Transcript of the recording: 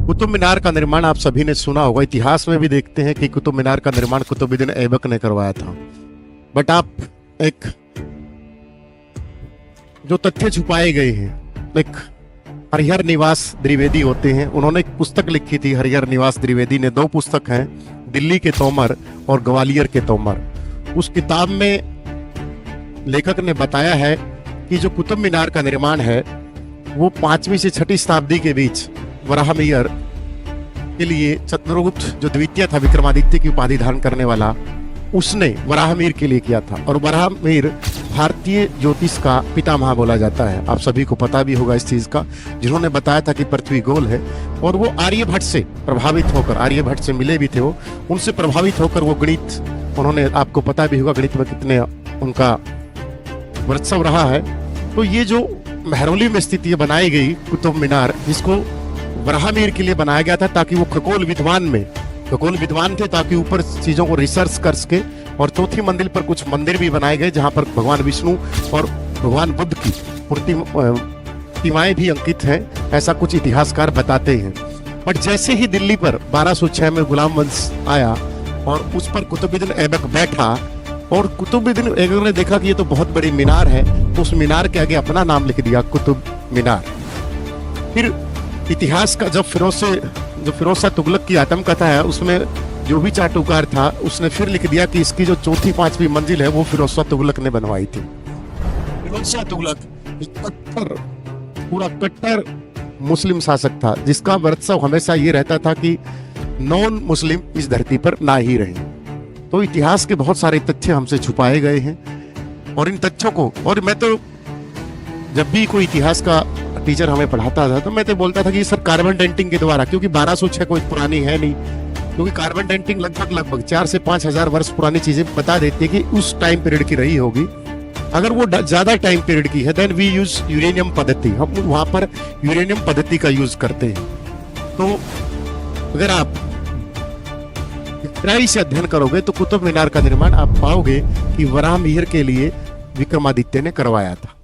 कुतुब मीनार का निर्माण आप सभी ने सुना होगा, इतिहास में भी देखते हैं कि कुतुब मीनार का निर्माण कुतुबुद्दीन ऐबक ने करवाया था। बट आप एक जो तथ्य छुपाए गए हैं, एक हरिहर निवास द्विवेदी होते हैं, उन्होंने एक पुस्तक लिखी थी। हरिहर निवास द्विवेदी ने 2 पुस्तक हैं, दिल्ली के तोमर और ग्वालियर के तोमर। उस किताब में लेखक ने बताया है कि जो कुतुब मीनार का निर्माण है वो 5वीं से 6वीं शताब्दी के बीच वराहमिहिर के लिए चंद्रगुप्त जो द्वितीय था, विक्रमादित्य की उपाधि धारण करने वाला, उसने वराहमिहिर के लिए किया था। और वराहमिहिर भारतीय ज्योतिष का पितामह बोला जाता है। आप सभी को पता भी होगा इस चीज का, जिन्होंने बताया था कि पृथ्वी गोल है। और वो आर्यभट्ट से प्रभावित होकर, आर्यभट्ट से मिले भी थे वो, उनसे प्रभावित होकर वो गणित, उन्होंने, आपको पता भी होगा गणित में कितने उनका वर्चस्व रहा है। तो ये जो महरौली में स्थित ये बनाई गई कुतुब मीनार, जिसको वराहमिहिर के लिए बनाया गया था ताकि वो खगोल विद्वान थे, ताकि ऊपर चीजों को रिसर्च कर सके। और चौथी मंजिल पर कुछ मंदिर भी बनाए गए जहां पर भगवान विष्णु और भगवान बुद्ध की प्रतिमाएं भी अंकित हैं, ऐसा कुछ इतिहासकार बताते हैं। बट जैसे ही दिल्ली पर 1206 में गुलाम वंश आया और उस पर कुतुबुद्दीन ऐबक बैठा, और कुतुबुद्दीन ऐबक ने देखा कि ये तो बहुत बड़ी मीनार है, तो उस मीनार के आगे अपना नाम लिख दिया, कुतुब मीनार। फिर इतिहास का जब फिरोज शाह तुगलक की आत्मकथा है, उसमें जो भी चाटुकार था उसने फिर लिख दिया कि इसकी जो 4थी 5वीं मंजिल है वो फिरोज शाह तुगलक ने बनवाई थी। फिरोज शाह तुगलक पूरा कट्टर मुस्लिम शासक था, जिसका वर्चस्व हमेशा ये रहता था कि नॉन मुस्लिम इस धरती पर ना ही रहे। तो इतिहास के बहुत सारे तथ्य हमसे छुपाए गए हैं, और इन तथ्यों को, और मैं तो जब भी कोई इतिहास का टीचर हमें पढ़ाता था तो मैं तो बोलता था कि सर कार्बन डेटिंग के द्वारा, क्योंकि 1206 कोई पुरानी है नहीं, क्योंकि कार्बन डेटिंग लगभग 4 से 5 हजार वर्ष पुरानी चीजें बता देती है कि उस टाइम पीरियड की रही होगी। अगर वो ज्यादा टाइम पीरियड की है, देन वी यूज यूरेनियम पद्धति, हम वहां पर यूरेनियम पद्धति का यूज करते हैं। तो अगर आप गहराई से अध्ययन करोगे तो कुतुब मीनार का निर्माण आप पाओगे कि वराहमिहिर के लिए विक्रमादित्य ने करवाया था।